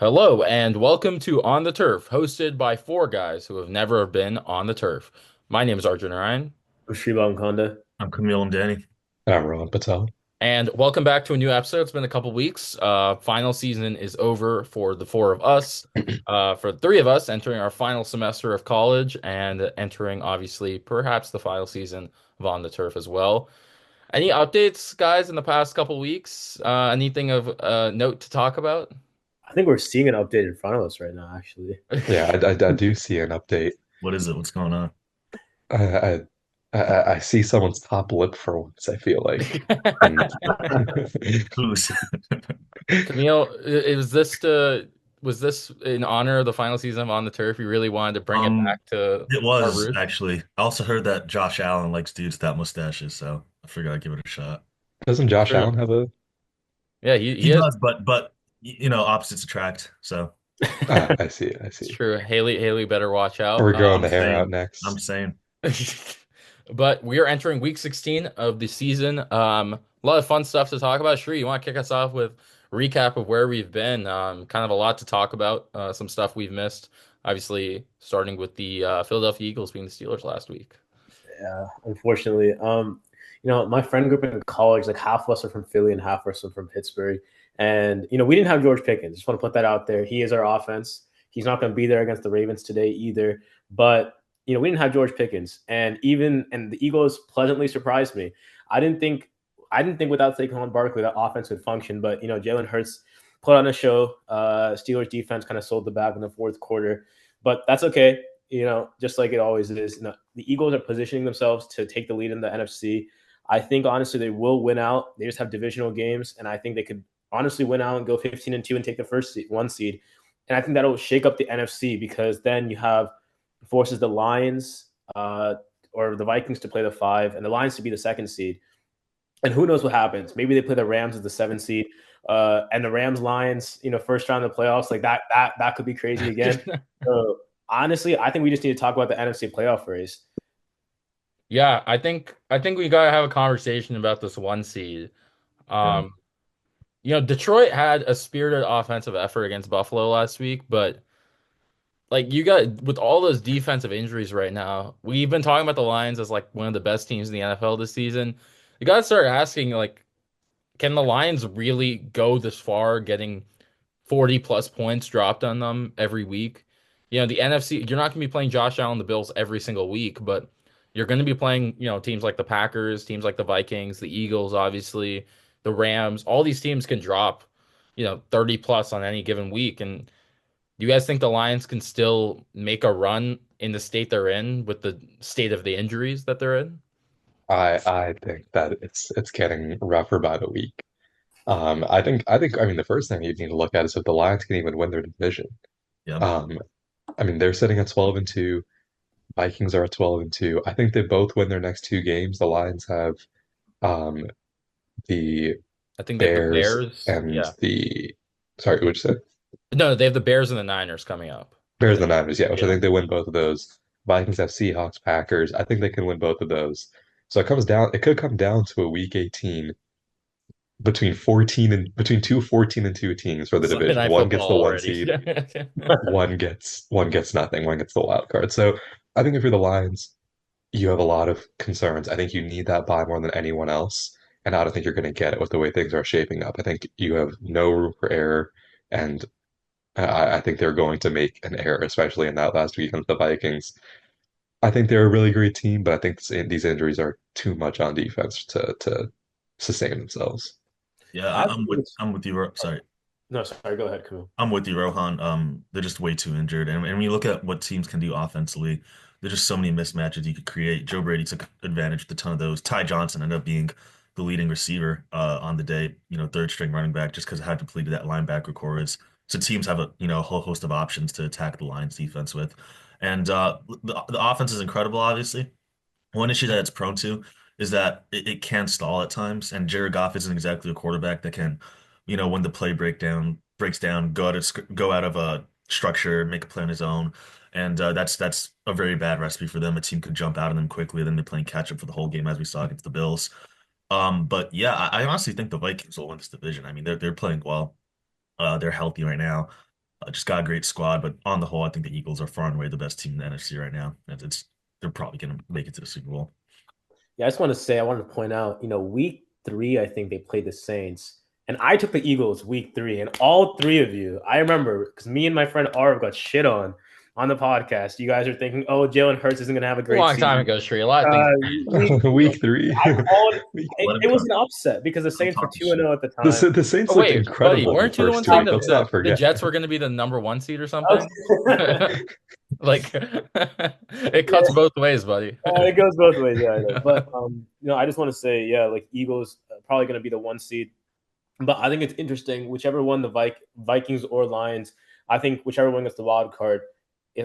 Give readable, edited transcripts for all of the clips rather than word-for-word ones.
Hello and welcome to On the Turf, hosted by four guys who have never been on the turf. My name is Arjun Ryan, Shrivam Konda. I'm Camille and Danny. I'm Rohan Patel. and welcome back to a new episode. It's been a couple weeks. Final season is over for the four of us. For the three of us entering our final semester of college and entering, obviously, perhaps the final season of On the Turf as well. Any updates, guys, in the past couple weeks? Anything of note to talk about? I think we're seeing an update in front of us right now, actually. Yeah, I do see an update. What is it? What's going on? I, I see someone's top lip for once, I feel like. And Who's Camille, was this in honor of the final season of On the Turf? You really wanted to bring it back to it our was roots? actually. I also heard that Josh Allen likes dudes without mustaches, so I figured I'd give it a shot. doesn't Josh True. Allen have a Yeah, he He has. does, but opposites attract. So I see, I It's see. true. Haley better watch out. We're growing I'm the hair out saying, I'm next. saying, But we are entering week 16 of the season. A lot of fun stuff to talk about. Sure, you want to kick us off with recap of where we've been? Kind of a lot to talk about. Some stuff we've missed. Obviously, starting with the Philadelphia Eagles being the Steelers last week. Yeah, unfortunately. My friend group in college, like half of us are from Philly and half of us are from Pittsburgh. And we didn't have George Pickens. Just want to put that out there. He is our offense. He's not going to be there against the Ravens today either. But we didn't have George Pickens. And the Eagles pleasantly surprised me. I didn't think without Saquon Barkley that offense would function. But Jalen Hurts put on a show. Steelers defense kind of sold the bag in the fourth quarter. But that's okay. Just like it always is. The Eagles are positioning themselves to take the lead in the NFC. I think honestly they will win out. They just have divisional games, and I think they could honestly win out and go 15-2 and take the one seed. And I think that'll shake up the NFC because then you have forces the Lions or the Vikings to play the 5 and the Lions to be the second seed. And who knows what happens? Maybe they play the Rams as the 7 seed, and the Rams Lions, first round of the playoffs, like that could be crazy again. So honestly, I think we just need to talk about the NFC playoff race. Yeah, I think we gotta have a conversation about this one seed. yeah, Um, Detroit had a spirited offensive effort against Buffalo last week, but like you got with all those defensive injuries right now, we've been talking about the Lions as like one of the best teams in the NFL this season. You gotta start asking like, can the Lions really go this far, getting 40 plus points dropped on them every week? The NFC, you're not gonna be playing Josh Allen, the Bills every single week, but you're gonna be playing, teams like the Packers, teams like the Vikings, the Eagles, obviously, the Rams. All these teams can drop, 30 plus on any given week. And do you guys think the Lions can still make a run in the state they're in with the state of the injuries that they're in? I think that it's getting rougher by the week. I mean the first thing you need to look at is if the Lions can even win their division. yeah. Um, I mean they're sitting at 12-2. Vikings are at 12-2. I think they both win their next two games. The Lions have um the I think they have the Bears Bears. and Yeah. the sorry, which said No, they have the Bears and the Niners coming up. Bears and the Niners, yeah, which I Yeah. think they win both of those. Vikings have Seahawks, Packers. I think they can win both of those. So it could come down to a week 18 between two 14-2 teams for the Sunday division. Night One gets the Football one already. seed, one gets nothing, one gets the wild card. So I think if you're the Lions, you have a lot of concerns. I think you need that bye more than anyone else. And I don't think you're going to get it with the way things are shaping up. I think you have no room for error. And I think they're going to make an error, especially in that last week against the Vikings. I think they're a really great team, but I think these injuries are too much on defense to sustain themselves. Yeah, I I'm think with it's I'm with you. Sorry, no, sorry, go ahead, Camille. I'm with you, Rohan. They're just way too injured, and when you look at what teams can do offensively, there's just so many mismatches you could create. Joe Brady took advantage of a ton of those. Ty Johnson ended up being the leading receiver on the day, third string running back, just because of how depleted that linebacker core is. So teams have a whole host of options to attack the Lions defense with, and the offense is incredible. Obviously, one issue that it's prone to is that it can stall at times, and Jared Goff isn't exactly a quarterback that can, when the play breaks down, go out of a structure, make a play on his own, and that's a very bad recipe for them. A team could jump out on them quickly, then they're playing catch up for the whole game, as we saw against the Bills. But yeah, I honestly think the Vikings will win this division. I mean, they're playing well. They're healthy right now. Just got a great squad, but on the whole, I think the Eagles are far and away the best team in the NFC right now. They're probably going to make it to the Super Bowl. Yeah, I just want to say, I wanted to point out, week 3, I think they played the Saints, and I took the Eagles week 3, and all 3 of you, I remember, because me and my friend Arv got shit on the podcast. You guys are thinking, oh, Jalen Hurts isn't going to have a A great long time season. ago, Shree. A lot of things. Week, Week three. I called Week- it, Let him it was talk. an upset because the I'm Saints were talking 2-0 shit. at the time. The Saints Oh looked wait, buddy, incredible in the weren't you the first one two saying weeks. Let's the not the forget. Jets were going to be the number 1 seed or something? Okay. Like, it Yeah. cuts both ways, buddy. It goes both ways, yeah, I know. But I just want to say, yeah, like Eagles probably going to be the 1 seed. But I think it's interesting. Whichever one the Vikings or Lions, I think whichever one gets the wild card.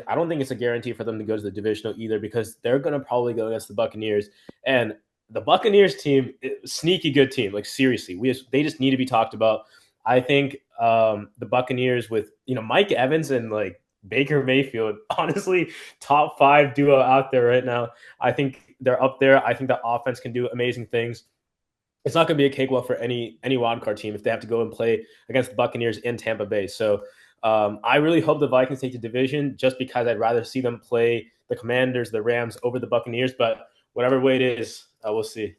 I don't think it's a guarantee for them to go to the divisional either because they're going to probably go against the Buccaneers. And the Buccaneers team, sneaky good team. Like seriously, they just need to be talked about. I think the Buccaneers with Mike Evans and like Baker Mayfield, honestly, top 5 duo out there right now. I think they're up there. I think that offense can do amazing things. It's not going to be a cakewalk for any wild card team if they have to go and play against the Buccaneers in Tampa Bay. So I really hope the Vikings take the division just because I'd rather see them play the Commanders, the Rams over the Buccaneers. But whatever way it is, we'll see.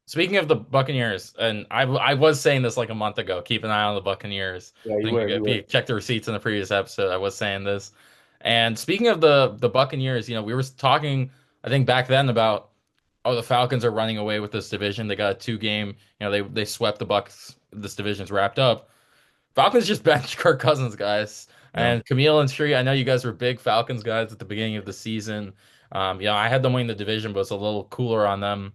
Speaking of the Buccaneers, and I was saying this like a month ago, keep an eye on the Buccaneers. Yeah, I you think were. if you check the receipts in the previous episode, I was saying this. And speaking of the Buccaneers, we were talking, I think back then about, oh, the Falcons are running away with this division. They got a 2-game, they swept the Bucks. This division's wrapped up. Falcons just benched Kirk Cousins, guys. Yeah. And Camille and Shree, I know you guys were big Falcons guys at the beginning of the season. I had them winning the division, but it's a little cooler on them.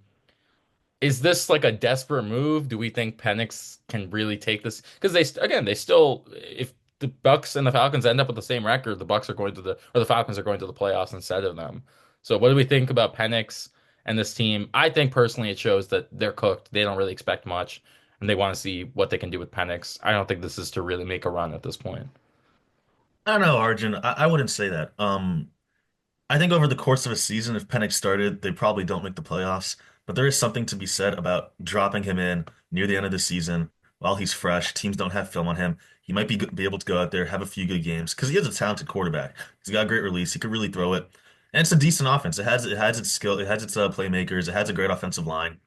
Is this like a desperate move? Do we think Penix can really take this? Because they still, if the Bucks and the Falcons end up with the same record, the Bucks are going to or the Falcons are going to the playoffs instead of them. So what do we think about Penix and this team? I think personally it shows that they're cooked. They don't really expect much, and they want to see what they can do with Penix. I don't think this is to really make a run at this point. I don't know, Arjun. I wouldn't say that. I think over the course of a season, if Penix started, they probably don't make the playoffs. But there is something to be said about dropping him in near the end of the season while he's fresh. Teams don't have film on him. He might be able to go out there, have a few good games because he is a talented quarterback. He's got a great release. He could really throw it, and it's a decent offense. It has its skill. It has its playmakers. It has a great offensive line.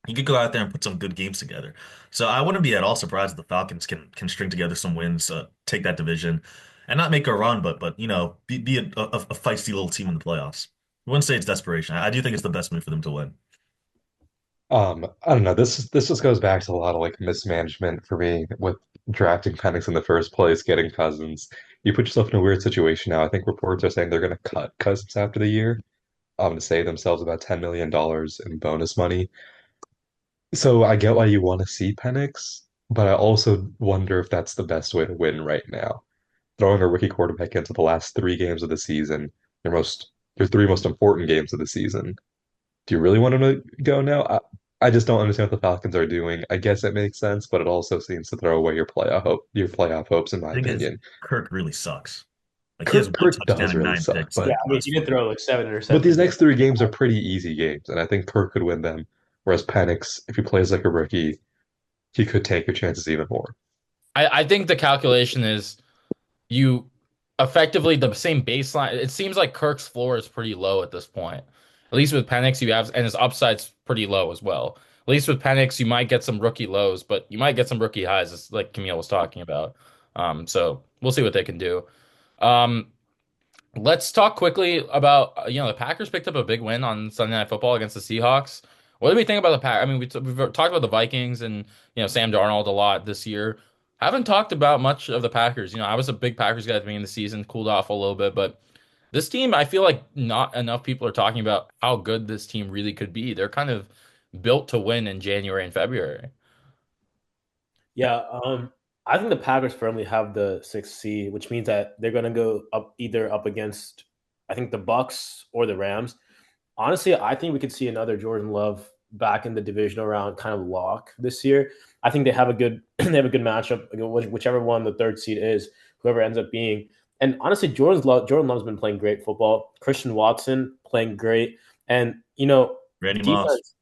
He could go out there and put some good games together. So I wouldn't be at all surprised if the Falcons can string together some wins, take that division, and not make a run, but be a feisty little team in the playoffs. I wouldn't say it's desperation. I do think it's the best move for them to win. I don't know. This just goes back to a lot of like mismanagement for me with drafting Penix in the first place, getting Cousins. You put yourself in a weird situation now. I think reports are saying they're going to cut Cousins after the year, to save themselves about $10 million in bonus money. So I get why you want to see Penix, but I also wonder if that's the best way to win right now. Throwing a rookie quarterback into the last 3 games of the season, your 3 most important games of the season. Do you really want him to go now? I just don't understand what the Falcons are doing. I guess it makes sense, but it also seems to throw away your playoff hopes, in my The thing is, opinion. Kirk really sucks. Like he has one Kirk touchdown does and really nine suck, picks in Yeah, but the I mean, last he four did throw games. like 7 these interceptions. next 3 games are pretty easy games, and I think Kirk could win them. Whereas Penix, if he plays like a rookie, he could take your chances even more. I think the calculation is you effectively the same baseline. It seems like Kirk's floor is pretty low at this point. At least with Penix, you have, and his upside's pretty low as well. At least with Penix, you might get some rookie lows, but you might get some rookie highs, as like Camille was talking about. So we'll see what they can do. Um, Let's talk quickly about the Packers picked up a big win on Sunday Night Football against the Seahawks. What do we think about the Pack? I mean, we've talked about the Vikings and Sam Darnold a lot this year. Haven't talked about much of the Packers. I was a big Packers guy at the beginning of the season, cooled off a little bit, but this team, I feel like not enough people are talking about how good this team really could be. They're kind of built to win in January and February. Yeah, I think the Packers firmly have the 6th seed, which means that they're going to go up against, I think, the Bucks or the Rams. Honestly, I think we could see another Jordan Love back in the divisional round kind of lock this year. I think they have a good they have a good matchup, whichever one the 3rd seed is, whoever ends up being. And honestly, Jordan Love's been playing great football. Christian Watson playing great, and Randy Moss.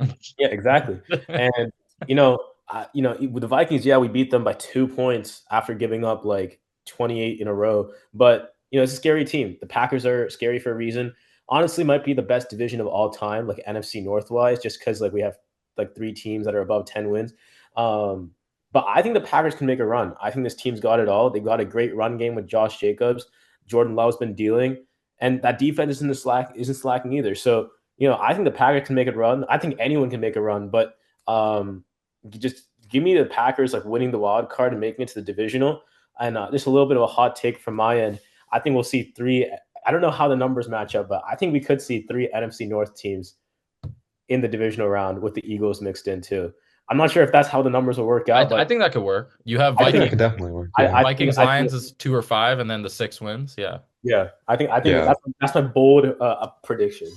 defense. Yeah, exactly. And with the Vikings, yeah, we beat them by 2 points after giving up like 28 in a row. But it's a scary team. The Packers are scary for a reason. Honestly, might be the best division of all time, like NFC North wise, just because like we have like three teams that are above 10 wins. Um, but I think the Packers can make a run. I think this team's got it all. They got a great run game with Josh Jacobs. Jordan Love's been dealing, and that defense isn't slacking either. So I think the Packers can make a run. I think anyone can make a run, but just give me the Packers like winning the wild card and making it to the divisional. And just a little bit of a hot take from my end. I think we'll see three. I don't know how the numbers match up, but I think we could see three NFC North teams in the divisional round with the Eagles mixed in too. I'm not sure if that's how the numbers will work I out, I but think that could work. You have I I think that think could Vikings, definitely work. Yeah. I think Lions is 2 or 5, and then the 6 wins. Yeah. yeah, I think Yeah. that's my bold prediction.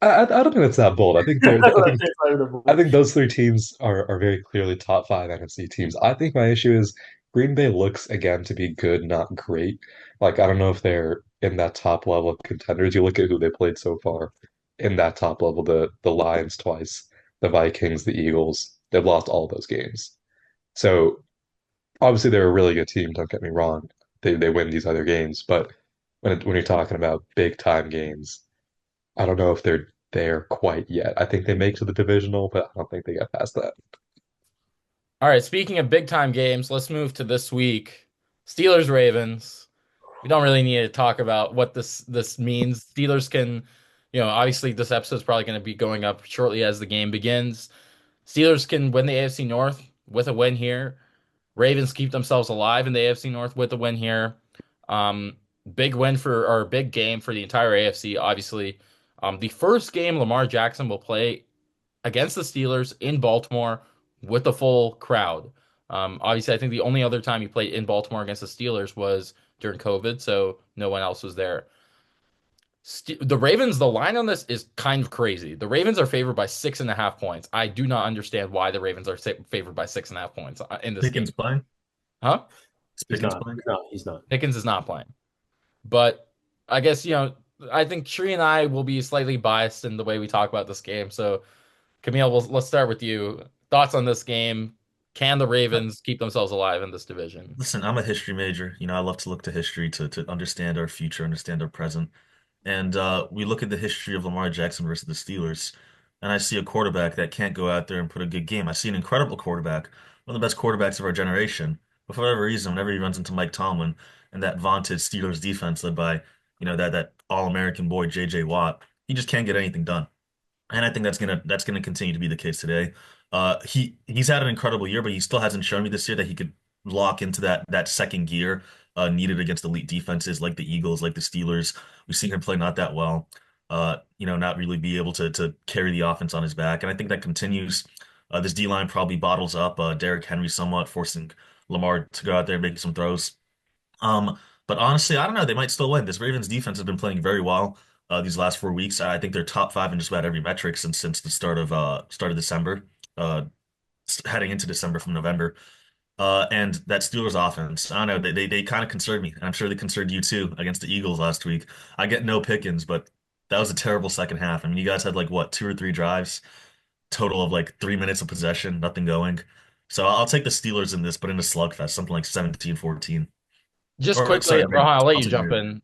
I don't think that's that bold. I think they're That's I what I'm think saying, I think those three teams are very clearly top five NFC teams. I think my issue is Green Bay looks again to be good, not great. Like I don't know if they're in that top level of contenders. You look at who they played so far in that top level, the Lions twice, the Vikings, the Eagles. They've lost all those games. So obviously they're a really good team, don't get me wrong. They win these other games, but when you're talking about big time games, I don't know if they're there quite yet. I think they make to the divisional, but I don't think they get past that. All right. Speaking of big time games, let's move to this week. Steelers Ravens. We don't really need to talk about what this means. Steelers can, obviously this episode is probably going to be going up shortly as the game begins. Steelers can win the AFC North with a win here. Ravens keep themselves alive in the AFC North with a win here. Um, Big win for or big game for the entire AFC, obviously. The first game Lamar Jackson will play against the Steelers in Baltimore with a full crowd. Obviously, I think the only other time he played in Baltimore against the Steelers was during COVID, so no one else was there. The Ravens, the line on this is kind of crazy. The Ravens are favored by 6.5 points. I do not understand why the Ravens are favored by 6.5 points in this game. Pickens playing? Huh? Is He's Pickens not. playing? He's not. Pickens is not playing. But I guess, I think Tree and I will be slightly biased in the way we talk about this game. So, Camille, let's start with you. Thoughts on this game? Can the Ravens keep themselves alive in this division? Listen, I'm a history major. I love to look to history to understand our future, understand our present. And we look at the history of Lamar Jackson versus the Steelers, and I see a quarterback that can't go out there and put a good game. I see an incredible quarterback, one of the best quarterbacks of our generation. But for whatever reason, whenever he runs into Mike Tomlin and that vaunted Steelers defense led by, that All-American boy J.J. Watt, he just can't get anything done. And I think that's gonna continue to be the case today. He's had an incredible year, but he still hasn't shown me this year that he could lock into that second gear needed against elite defenses like the Eagles, like the Steelers. We've seen him play not that well. Not really be able to carry the offense on his back, and I think that continues. This D line probably bottles up Derrick Henry somewhat, forcing Lamar to go out there and make some throws. But honestly, I don't know. They might still win. This Ravens defense has been playing very well these last 4 weeks. I think they're top five in just about every metric since the start of December, uh, heading into December from November. And that Steelers offense, I don't know. They kind of concerned me, and I'm sure they concerned you too against the Eagles last week. I get no Pickens, but that was a terrible second half. I mean, you guys had like what 2 or 3 drives, total of like 3 minutes of possession, nothing going. So I'll take the Steelers in this, but in a slugfest, something like 17-14. Just Or quickly, sorry, Rohan, I'll let I'll you take jump your in.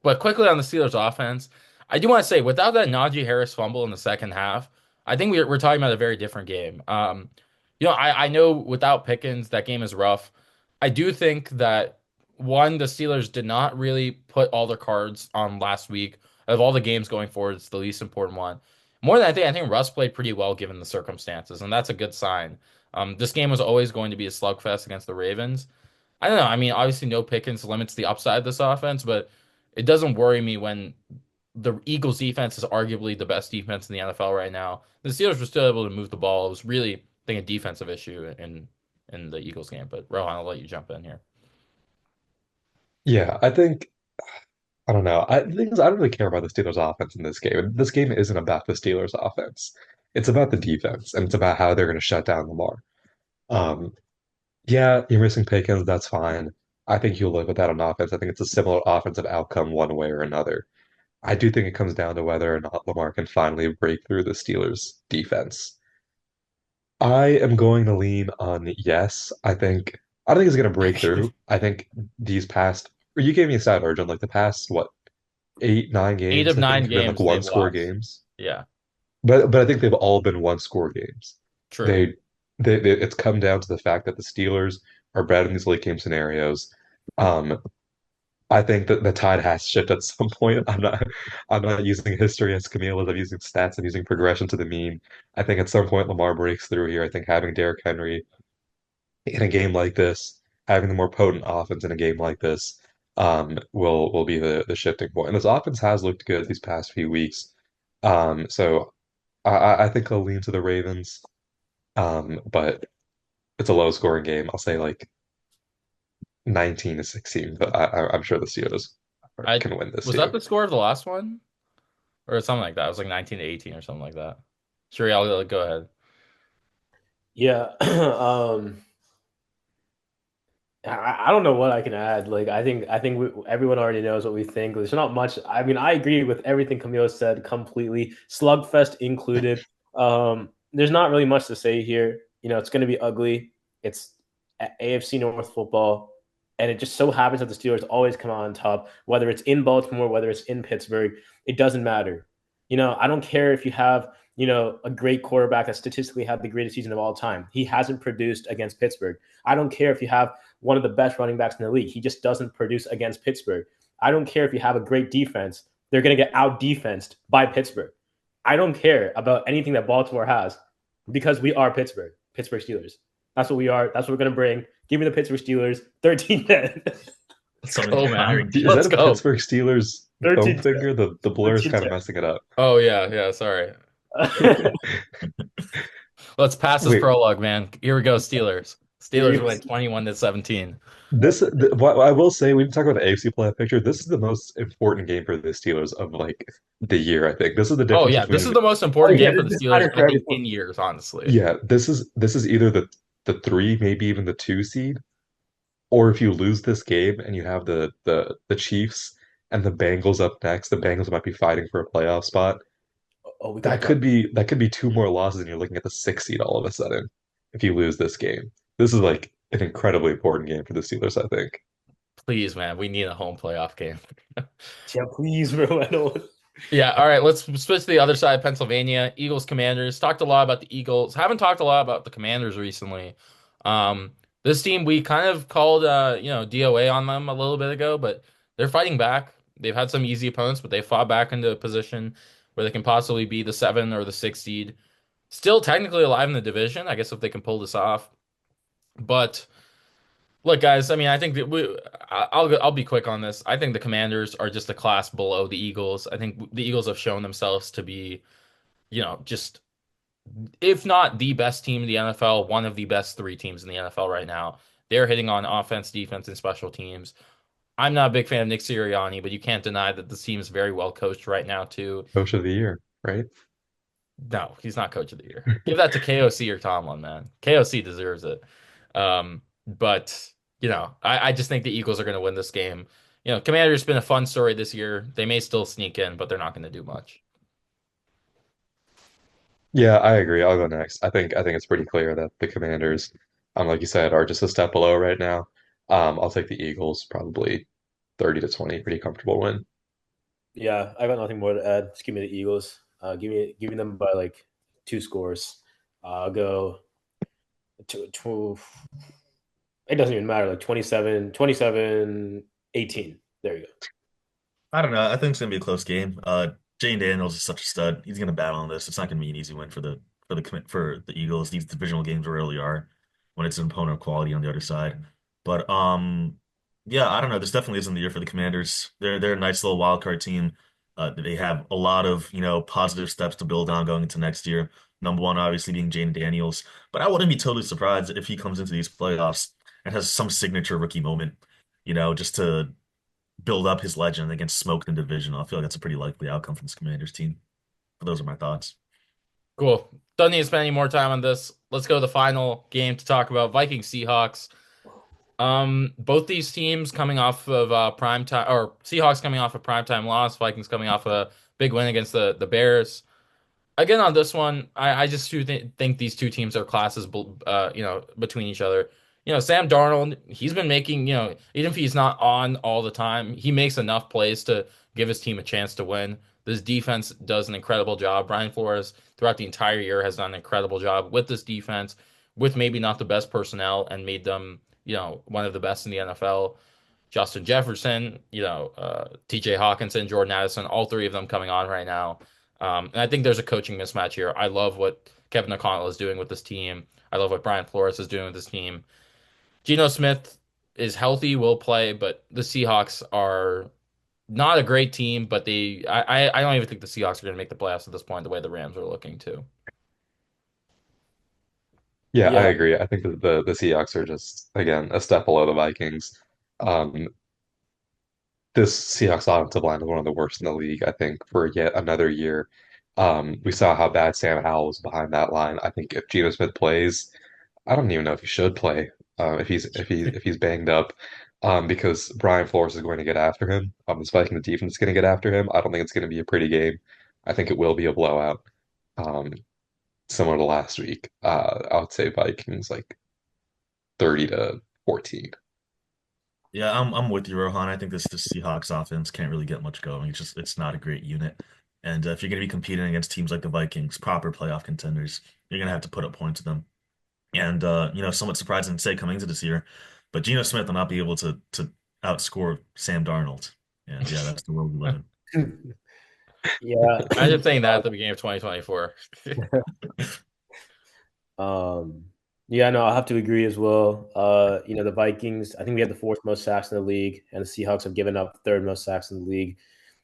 But quickly on the Steelers offense, I do want to say without that Najee Harris fumble in the second half, I think we're talking about a very different game. I know without Pickens, that game is rough. I do think that one, the Steelers did not really put all their cards on last week. Of all the games going forward, it's the least important one. More than I think Russ played pretty well given the circumstances, and that's a good sign. This game was always going to be a slugfest against the Ravens. I don't know. I mean, obviously, no Pickens limits the upside of this offense, but it doesn't worry me when the Eagles' defense is arguably the best defense in the NFL right now. The Steelers were still able to move the ball. It was really, I think, a defensive issue in the Eagles game. But Rohan, I'll let you jump in here. Yeah, I don't know. The thing is, I don't really care about the Steelers offense in this game. This game isn't about the Steelers offense. It's about the defense, and it's about how they're going to shut down Lamar. Um, yeah, you're missing Pickens. That's fine. I think you'll live with that on offense. I think it's a similar offensive outcome one way or another. I do think it comes down to whether or not Lamar can finally break through the Steelers' defense. I am going to lean on yes. I think I don't think it's gonna break through. I think these past, or you gave me a stat, Arjun, like the past what, eight, nine Eight games, of I think nine have been like games one they've score lost. games. Yeah, But I think they've all been one score games. true. They, it's come down to the fact that the Steelers are bad in these late game scenarios. Um, I think that the tide has shifted at some point. I'm not using history as Camille is. I'm using stats. I'm using progression to the mean. I think at some point Lamar breaks through here. I think having Derrick Henry in a game like this, having the more potent offense in a game like this, will be the shifting point. And this offense has looked good these past few weeks. So I think I'll lean to the Ravens. But it's a low scoring game. I'll say like 19-16, but I'm sure the Steelers I can win this was that too. the score of the last one or something like that. It was like 19-18 or something like that. Sure, I'll go ahead. Yeah. I don't know what I can add. Like I think everyone already knows what we think. There's not much. I mean, I agree with everything Camille said completely, slugfest included. There's not really much to say here. It's going to be ugly. It's AFC North football, and it just so happens that the Steelers always come out on top, whether it's in Baltimore, whether it's in Pittsburgh. It doesn't matter. I don't care if you have a great quarterback that statistically had the greatest season of all time. He hasn't produced against Pittsburgh. I don't care if you have one of the best running backs in the league. He just doesn't produce against Pittsburgh. I don't care if you have a great defense. They're going to get out defensed by Pittsburgh. I don't care about anything that Baltimore has because we are Pittsburgh Steelers. That's what we are. That's what we're going to bring. Give me the Pittsburgh Steelers 13-10. Let's Something go, to get man. behind. Is that Let's a go. Pittsburgh Steelers foam 13-10. finger? The blur is kind of messing it up. Oh yeah, yeah. Sorry. Let's pass this Wait, prologue, man. Here we go, Steelers. Steelers win Steelers. 21-17. what I will say, we didn't talk about the AFC playoff picture. This is the most important game for the Steelers of like the year, I think. This is the Oh difference yeah, this is between the most Oh important yeah, game for the this Steelers, matters I for think, everything. in years, honestly. yeah, this is either the three, maybe even the two seed, or if you lose this game and you have the Chiefs and the Bengals up next, the Bengals might be fighting for a playoff spot. Oh, we got That that. could be two more losses, and you're looking at the sixth seed all of a sudden if you lose this game. This is like an incredibly important game for the Steelers, I think. Please, man, we need a home playoff game. Yeah, please, bro. I don't. Yeah, all right, let's switch to the other side, Pennsylvania. Eagles Commanders. Talked a lot about the Eagles. Haven't talked a lot about the Commanders recently. Um, this team we kind of called DOA on them a little bit ago, but they're fighting back. They've had some easy opponents, but they fought back into a position where they can possibly be the 7 or the 6 seed. Still technically alive in the division, I guess if they can pull this off. But look, guys, I mean, I think that I'll be quick on this. I think the Commanders are just a class below the Eagles. I think the Eagles have shown themselves to be, just if not the best team in the NFL, one of the best three teams in the NFL right now. They're hitting on offense, defense, and special teams. I'm not a big fan of Nick Sirianni, but you can't deny that the team is very well coached right now too. Coach of the year, right? No, he's not coach of the year. Give that to KOC or Tomlin, man. KOC deserves it. But I just think the Eagles are going to win this game. Commanders been a fun story this year. They may still sneak in, but they're not going to do much. Yeah, I agree. I'll go next. I think it's pretty clear that the Commanders, like you said, are just a step below right now. I'll take the Eagles, probably 30-20, pretty comfortable win. Yeah, I got nothing more to add. Just give me the Eagles. Give me them by like two scores. I'll go to it doesn't even matter, like 27-18. There you go. I don't know. I think it's gonna be a close game. Jane Daniels is such a stud. He's gonna battle on this. It's not gonna be an easy win for the Eagles. These divisional games rarely are when it's an opponent of quality on the other side. But yeah, I don't know. This definitely isn't the year for the Commanders. They're a nice little wild card team. They have a lot of positive steps to build on going into next year. Number one, obviously being Jane Daniels, but I wouldn't be totally surprised if he comes into these playoffs and has some signature rookie moment. Just to build up his legend against smoked in division. I feel like that's a pretty likely outcome from this Commanders team. But those are my thoughts. Cool. Don't need to spend any more time on this. Let's go to the final game to talk about Vikings Seahawks. Both these teams coming off of prime time, or Seahawks coming off a primetime loss, Vikings coming off a big win against the Bears. Again, on this one, I just think these two teams are classes, between each other. Sam Darnold, he's been making, even if he's not on all the time, he makes enough plays to give his team a chance to win. This defense does an incredible job. Brian Flores, throughout the entire year, has done an incredible job with this defense, with maybe not the best personnel, and made them, one of the best in the NFL. Justin Jefferson, TJ Hawkinson, Jordan Addison, all three of them coming on right now. And I think there's a coaching mismatch here. I love what Kevin O'Connell is doing with this team. I love what Brian Flores is doing with this team. Geno Smith is healthy, will play, but the Seahawks are not a great team, but I don't even think the Seahawks are going to make the playoffs at this point, the way the Rams are looking to. Yeah, I Yeah, agree. I think that the Seahawks are just again a step below the Vikings. Um, this Seahawks offensive line is one of the worst in the league, I think, for yet another year. We saw how bad Sam Howell was behind that line. I think if Geno Smith plays, I don't even know if he should play if he's banged up, because Brian Flores is going to get after him. This Vikings defense is going to get after him. I don't think it's going to be a pretty game. I think it will be a blowout, um, similar to last week. I would say Vikings like 30-14. Yeah, I'm with you, Rohan. I think this the Seahawks offense can't really get much going. It's not a great unit. And if you're going to be competing against teams like the Vikings, proper playoff contenders, you're going to have to put up points with them. And somewhat surprising to say coming into this year, but Geno Smith will not be able to outscore Sam Darnold. And yeah, that's the world we live in. yeah. Imagine saying that at the beginning of 2024. Um, yeah, no, I'll have to agree as well. The Vikings, I think we have the fourth most sacks in the league, and the Seahawks have given up third most sacks in the league.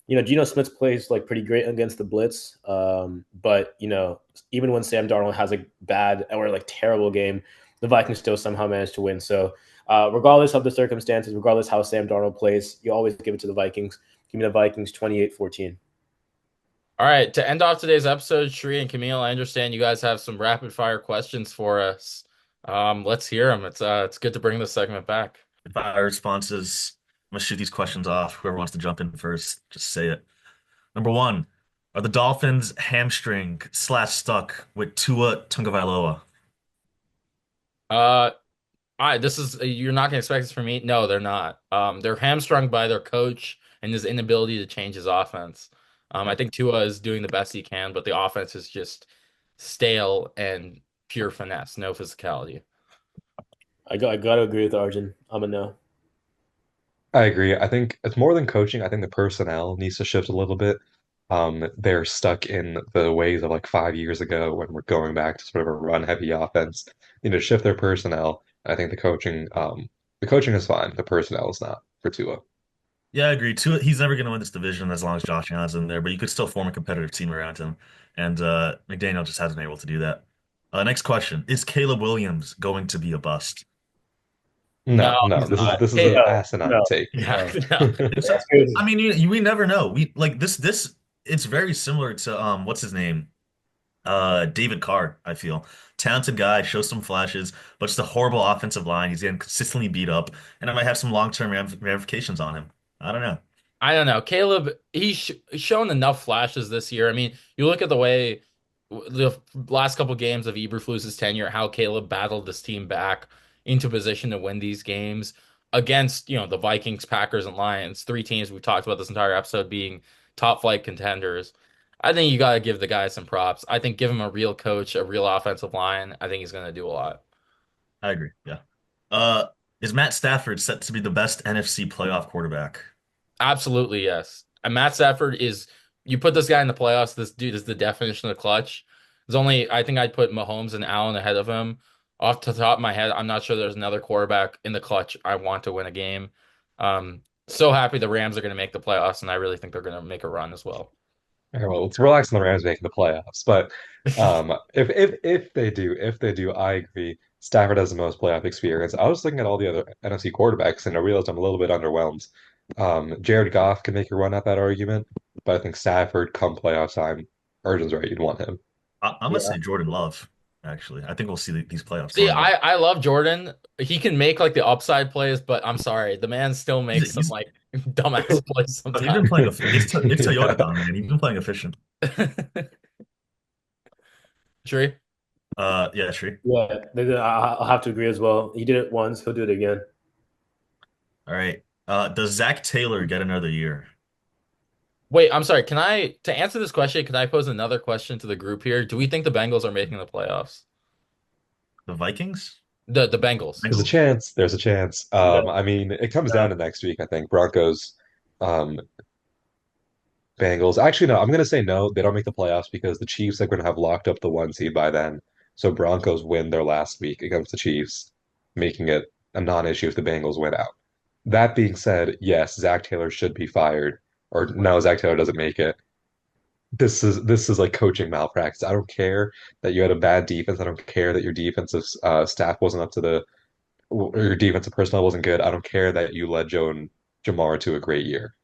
Geno Smith plays like pretty great against the blitz. But even when Sam Darnold has a bad or like terrible game, the Vikings still somehow manage to win. So regardless of the circumstances, regardless how Sam Darnold plays, you always give it to the Vikings. Give me the Vikings 28-14. All right, to end off today's episode, Shree and Camille, I understand you guys have some rapid fire questions for us. Let's hear them. It's good to bring this segment back. If our responses, I'm gonna shoot these questions off. Whoever wants to jump in first, just say it. Number one, are the Dolphins hamstring slash stuck with Tua Tagovailoa? Uh, this is you're not gonna expect this from me. No, they're not. They're hamstrung by their coach and his inability to change his offense. I Okay. think Tua is doing the best he can, but the offense is just stale and pure finesse, no physicality. I gotta agree with Arjun. I'm a no. I agree. I think it's more than coaching. I think the personnel needs to shift a little bit. They're stuck in the ways of like 5 years ago when we're going back to sort of a run-heavy offense. They need to shift their personnel. I think the coaching is fine. The personnel is not for Tua. Yeah, I agree. Tua, he's never going to win this division as long as Josh Allen's in there, but you could still form a competitive team around him. And McDaniel just hasn't been able to do that. Next question. Is Caleb Williams going to be a bust? No, No, no, he's this is not. this is Hey, an No, asinine no, take. yeah, no. no. It's, That's good. I mean, we never know. We like this it's very similar to what's his name? David Carr, I feel. Talented guy, shows some flashes, but just a horrible offensive line. He's getting consistently beat up, and it might have some long-term ramifications on him. I don't know. I don't know. Caleb, he's shown enough flashes this year. I mean, you look at the way the last couple games of Eberflus's tenure, how Caleb battled this team back into position to win these games against, the Vikings, Packers, and Lions, three teams we've talked about this entire episode being top flight contenders. I think you got to give the guy some props. I think give him a real coach, a real offensive line. I think he's going to do a lot. I agree. Yeah. Uh, is Matt Stafford set to be the best NFC playoff quarterback? Absolutely, yes. And Matt Stafford is, you put this guy in the playoffs, this dude is the definition of clutch. There's only, I think I'd put Mahomes and Allen ahead of him. Off the top of my head, I'm not sure there's another quarterback in the clutch I want to win a game. So happy the Rams are going to make the playoffs, and I really think they're going to make a run as well. Okay, well, let's relax on the Rams making the playoffs. But if they do, I agree. Stafford has the most playoff experience. I was looking at all the other NFC quarterbacks, and I realized I'm a little bit underwhelmed. Jared Goff can make a run at that argument, but I think Stafford, come playoff time, Urgent's right. You'd want him. I'm gonna Yeah. say Jordan Love. Actually, I think we'll see these playoffs See, going well. I love Jordan. He can make like the upside plays, but I'm sorry, the man still makes some He's like dumbass plays But he's been sometimes. playing. It's Toyota time, man. He's been playing efficient. True. Yeah, Tree. Yeah, I'll have to agree as well. He did it once, he'll do it again. All right. Does Zach Taylor get another year? Wait, I'm sorry. To answer this question, can I pose another question to the group here? Do we think the Bengals are making the playoffs? The Vikings? The Bengals. There's a Bengals? chance. There's a chance. No, I mean, it comes down no. to next week, I think. Broncos, um, Bengals. Actually, no, I'm going to say no. They don't make the playoffs because the Chiefs are going to have locked up the one seed by then. So Broncos win their last week against the Chiefs, making it a non-issue if the Bengals win out. That being said, yes, Zach Taylor should be fired. Or no, Zach Taylor doesn't make it. This is like coaching malpractice. I don't care that you had a bad defense. I don't care that your defensive staff wasn't up to or your defensive personnel wasn't good. I don't care that you led Joe and Jamar to a great year.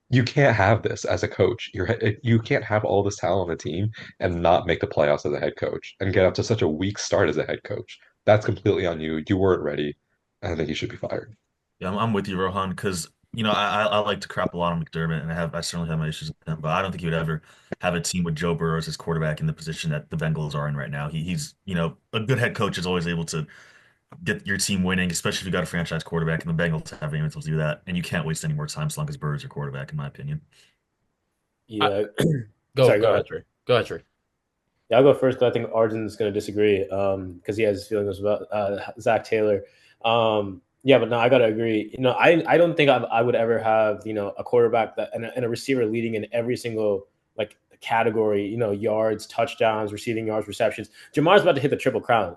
You can't have this as a coach. You can't have all this talent on the team and not make the playoffs as a head coach and get up to such a weak start as a head coach. That's completely on you. You weren't ready. I think you should be fired. Yeah, I'm with you, Rohan, because I like to crap a lot on McDermott, and I certainly have my issues with him, but I don't think he would ever have a team with Joe Burrow as his quarterback in the position that the Bengals are in right now. He's a good head coach is always able to get your team winning, especially if you got a franchise quarterback, and the Bengals haven't been able to do that. And you can't waste any more time as long as Burrow's your quarterback, in my opinion. I, Yeah. go Sorry, go go ahead, ahead. Trey. Go ahead, Trey. Yeah, I'll go first because I think Arjun's going to disagree because he has his feelings about Zach Taylor. Yeah, but no, I got to agree. I don't think I would ever have a quarterback that and a receiver leading in every single like category. Yards, touchdowns, receiving yards, receptions. Jamar's about to hit the triple crown.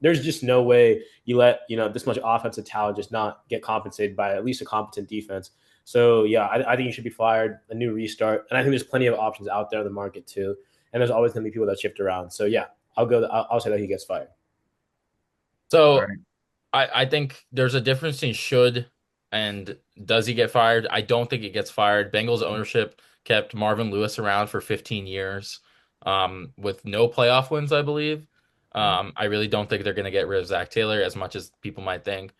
There's just no way you let this much offensive talent just not get compensated by at least a competent defense. So yeah, I think he should be fired. A new restart, and I think there's plenty of options out there in the market too, and there's always going to be people that shift around. So yeah, I'll say that he gets fired. All So right. I think there's a difference between should and does he get fired. I don't think he gets fired. Bengals ownership kept Marvin Lewis around for 15 years, with no playoff wins, I believe. I really don't think they're going to get rid of Zach Taylor as much as people might think.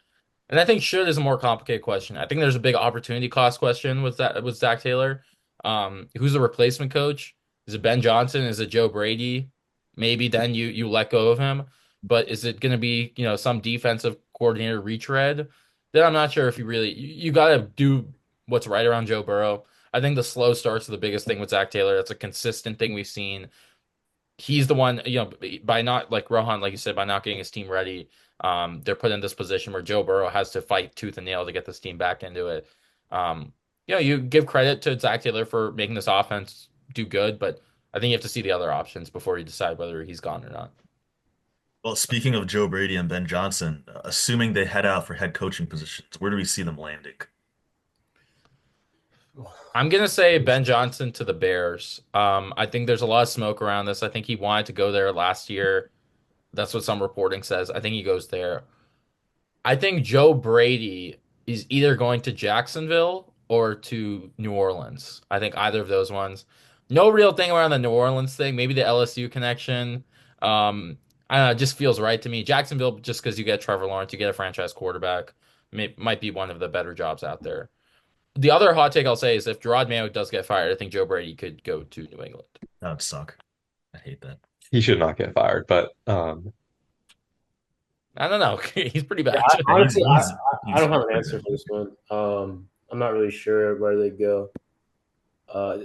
And I think should is a more complicated question. I think there's a big opportunity cost question with Zach Taylor. Who's the replacement coach? Is it Ben Johnson? Is it Joe Brady? Maybe then you let go of him. But is it going to be, some defensive coordinator retread? Then I'm not sure if you got to do what's right around Joe Burrow. I think the slow starts are the biggest thing with Zach Taylor. That's a consistent thing we've seen. He's the one, by not like Rohan, like you said, by not getting his team ready, they're put in this position where Joe Burrow has to fight tooth and nail to get this team back into it. Um, you give credit to Zach Taylor for making this offense do good, but I think you have to see the other options before you decide whether he's gone or not. Well, speaking of Joe Brady and Ben Johnson, assuming they head out for head coaching positions, where do we see them landing? I'm gonna say Ben Johnson to the Bears. I think there's a lot of smoke around this. I think he wanted to go there last year. That's what some reporting says. I think he goes there. I think Joe Brady is either going to Jacksonville or to New Orleans. I think either of those ones. No real thing around the New Orleans thing. Maybe the LSU connection. I don't know. It just feels right to me. Jacksonville, just because you get Trevor Lawrence, you get a franchise quarterback, might be one of the better jobs out there. The other hot take I'll say is if Gerard Mayo does get fired, I think Joe Brady could go to New England. That would suck. I hate that. He should not get fired, but I don't know. He's pretty Yeah, bad. Yeah, honestly, I he's don't have an pretty answer good. for this one. I'm not really sure where they go. Uh,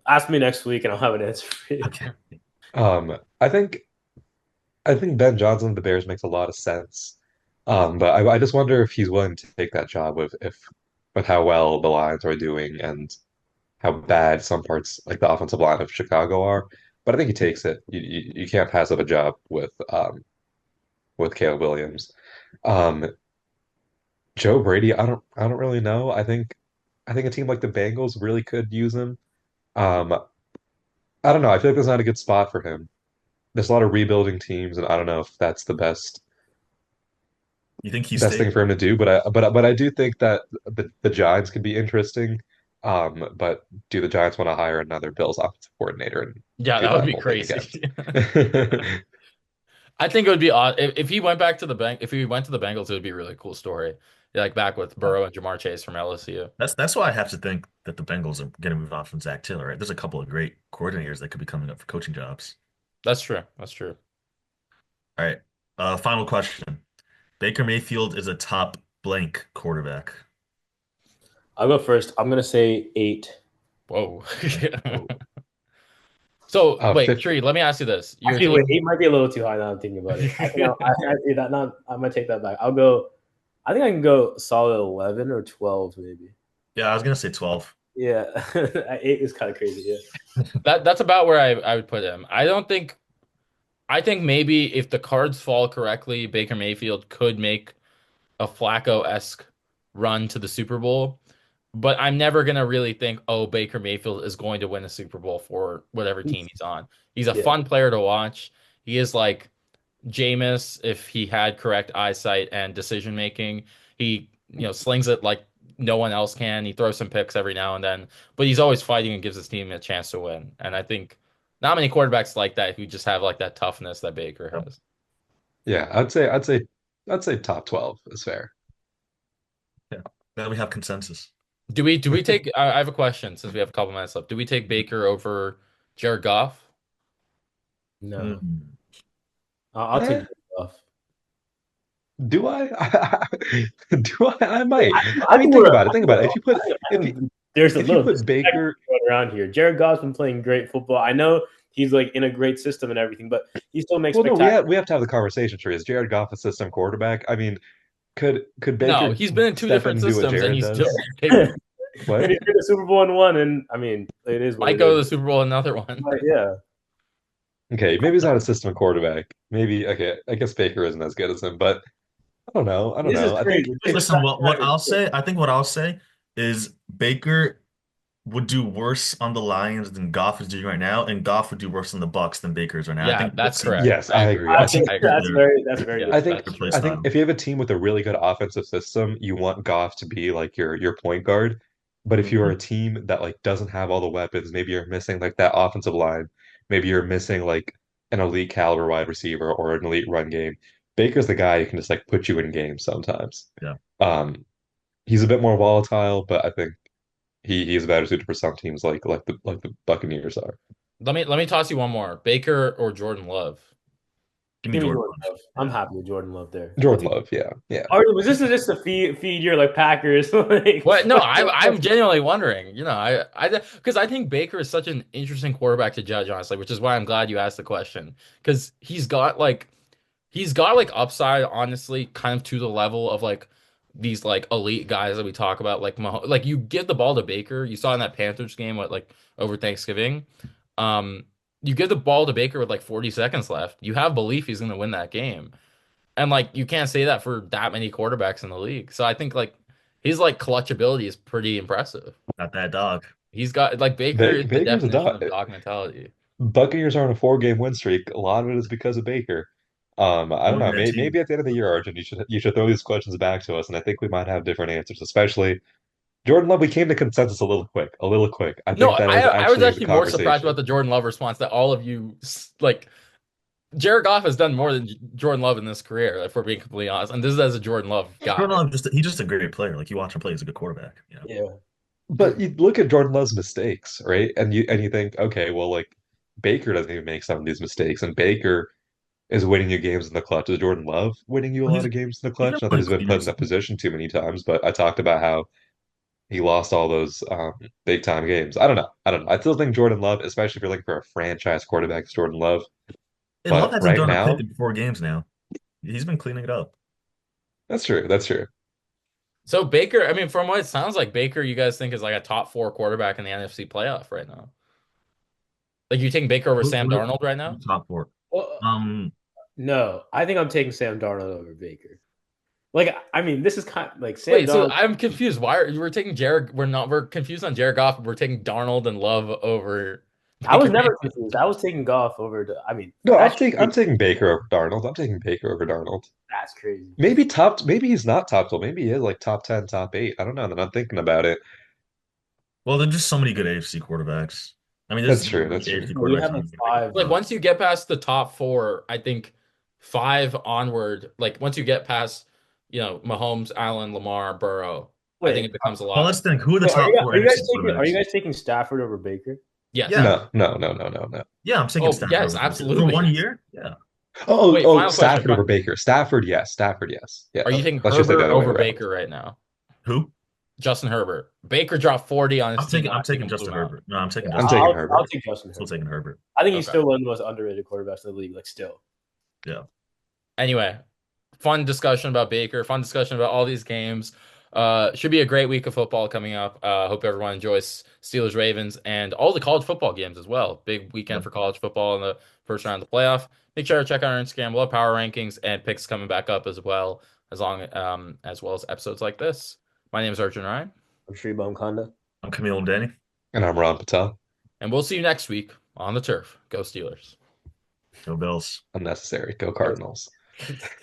Ask me next week, and I'll have an answer for you. Okay. um, I think I think Ben Johnson of the Bears makes a lot of sense. But I just wonder if he's willing to take that job with how well the Lions are doing and how bad some parts like the offensive line of Chicago are. But I think he takes it. You can't pass up a job with Caleb Williams. Um, Joe Brady, I don't really know. I think a team like the Bengals really could use him. Um, I don't know. I feel like there's not a good spot for him. There's a lot of rebuilding teams, and I don't know if that's the You think he best stays? thing for him to do. But I do think that the Giants could be interesting. But do the Giants want to hire another Bills offensive coordinator and Yeah, do that would that be whole thing crazy. again? I think it would be odd if he went back to the bank. If he went to the Bengals, it would be a really cool story. Like back with Burrow and Jamar Chase from LSU. That's why I have to think that the Bengals are going to move on from Zach Taylor, right? There's a couple of great coordinators that could be coming up for coaching jobs. That's true. That's true. All right. Final question. Baker Mayfield is a top blank quarterback. I'll go first. I'm gonna say 8. Whoa. Oh, So wait, 50. Tree, let me ask you this. You're Actually, wait, taking 8 might be a little too high now. I'm thinking about it. I think I might take that back. I'll go. I think I can go solid 11 or 12 maybe. yeah, I was gonna say 12. Yeah, 8 is kind of crazy. Yeah. that's about where I would put him. I think maybe if the cards fall correctly, Baker Mayfield could make a Flacco-esque run to the Super Bowl. But I'm never gonna really think, oh, Baker Mayfield is going to win a Super Bowl for whatever team he's on. He's a Yeah. fun player to watch. He is like Jameis if he had correct eyesight and decision making. He, slings it like no one else can. He throws some picks every now and then, but he's always fighting and gives his team a chance to win. And I think not many quarterbacks like that who just have like that toughness that Baker Yep. has. Yeah, I'd say top 12 is fair. Yeah. Then we have consensus. Do we take I have a question since we have a couple minutes left. Do we take Baker over Jared Goff? No, Mm. I'll take Eh, it off. do I? Do I? I might. I I mean, think think we're. about it. I Think think, about it. If you put I think there's a if you little put disrespect Baker, going around here. Jared Goff's been playing great football. I know he's like in a great system and everything, but he still makes well, no, we spectacular. have to have the conversation. Tree, is Jared Goff a system quarterback? I mean, could No, Baker he's been in two step in different and do what systems and Jared he's still does? capable. And What? he's been the Super Bowl and won, and I mean, it is what Might it go to is. the Super Bowl in another one. But yeah, Okay, maybe he's not a system quarterback. Maybe okay. I guess Baker isn't as good as him, but I don't know. I don't this is know. I think crazy. This is Listen, what I'll crazy. say, I think what I'll say is Baker would do worse on the Lions than Goff is doing right now, and Goff would do worse on the Bucks than Baker is right now. I Yeah, think that's correct. yes, I I agree. agree. I think I agree. That's their very Yeah, good. I think that's play I true. think style. if you have a team with a really good offensive system, you want Goff to be like your point guard. But if you're Mhm. a team that like doesn't have all the weapons, maybe you're missing like that offensive line, maybe you're missing like an elite caliber wide receiver or an elite run game. Baker's the guy who can just like put you in games sometimes. Yeah. Um, he's a bit more volatile, but I think he's better suited for some teams like the Buccaneers are. Let me toss you one more. Baker or Jordan Love? Give me Give me Jordan Jordan Love. Love. I'm Yeah. happy with Jordan Love there. I'll Jordan take. Love, yeah, yeah. Was this just to feed your like Packers? Like, What? No, I'm genuinely wondering. Because I think Baker is such an interesting quarterback to judge, honestly, which is why I'm glad you asked the question. Because he's got like upside, honestly, kind of to the level of like these like elite guys that we talk about, like like you give the ball to Baker. You saw in that Panthers game, what like over Thanksgiving. Um, you give the ball to Baker with like 40 seconds left. You have belief he's going to win that game. And like you can't say that for that many quarterbacks in the league. So I think like his like clutch ability is pretty impressive. Not that dog. He's got like Baker is the Baker's a definition dog. of dog mentality. Buccaneers are on a 4 game win streak. A lot of it is because of Baker. I don't know. Only that team. Maybe at the end of the year, Arjun, you should throw these questions back to us, and I think we might have different answers. Especially Jordan Love. We came to consensus a little quick. A little quick. I No, think that is I was actually the actually more surprised about conversation. the Jordan Love response that all of you like Jared Goff has done more than Jordan Love in this career, if we're being completely honest. And this is as a Jordan Love Jordan guy. Love he's just a great player. Like you watch him play, he's a good quarterback. yeah. But you look at Jordan Love's mistakes, right? And you think, okay, well, like Baker doesn't even make some of these mistakes, and Baker is winning you games in the clutch. Is Jordan Love winning you a Well, lot of games in the he's been clutch? Not that playing he's been put in cleaners. that position too many times, but I talked about how he lost all those big time games. I don't know. I don't know. I still think Jordan Love, especially if you're looking for a franchise quarterback, is Jordan Love. And Love But hasn't right thrown a pick now, in 4 games now. He's been cleaning it up. that's true. That's true. So Baker, I mean, from what it sounds like, Baker, you guys think is like a top four quarterback in the NFC playoff right now. Like you taking Baker over Sam Darnold right now? Top four. Well, Um, no, I think I'm taking Sam Darnold over Baker. Like, I mean, this is kind of like Sam Wait, so Darnold. I'm confused. Why are we're taking Jared? We're confused on Jared Goff. We're taking Darnold and Love over I was Baker never Mayfield. confused. I was taking Goff over. I mean, No, that's I'm taking Baker over Darnold. I'm taking Baker over Darnold. that's crazy. Maybe he's not top 12. Maybe he is like top 10, top 8. I don't know. I'm thinking about it. well, there's just so many good AFC quarterbacks. I mean, That's there's true. like That's true. AFC We quarterbacks have you like can make five. Like once you get past the top four, I think five onward. Like once you get past, Mahomes, Allen, Lamar, Burrow, I think Wait, it becomes a Well, lot. let's think. Who are the wait, top four are you guys NFC taking? Are you quarterbacks? guys taking Stafford over Baker? Yes. Yeah, No, no, no, no, no, no. yeah, I'm taking Oh, Stafford yes, over Baker. For absolutely. 1 year. Yeah, Oh, Wait, oh, final question. Stafford over Baker. Stafford, yes. Stafford, yes. Yeah, Are you taking let's just say the Herbert other way over around. Baker right now? Who? Justin Herbert. Baker dropped 40 on his I'm team taking I'm last week taking and blew Justin him out. Herbert. No, I'm taking Yeah, I'm Justin taking Herbert. I'll Herbert. take Justin Still Herbert. taking Herbert. I think he's Okay. still one of the most underrated quarterbacks in the league. Like still. Yeah. Anyway, fun discussion about Baker, fun discussion about all these games. Should be a great week of football coming up. Hope everyone enjoys Steelers Ravens and all the college football games as well. Big weekend Yep. for college football in the first round of the playoff. Make sure to check out our Instagram. We'll have power rankings and picks coming back up as well as episodes like this. My name is Arjun Ryan, I'm sure Konda. I'm Camille and Danny. And I'm Ron Patel. and we'll see you next week on the turf. Go Steelers. Go Bills. Unnecessary. Go Cardinals.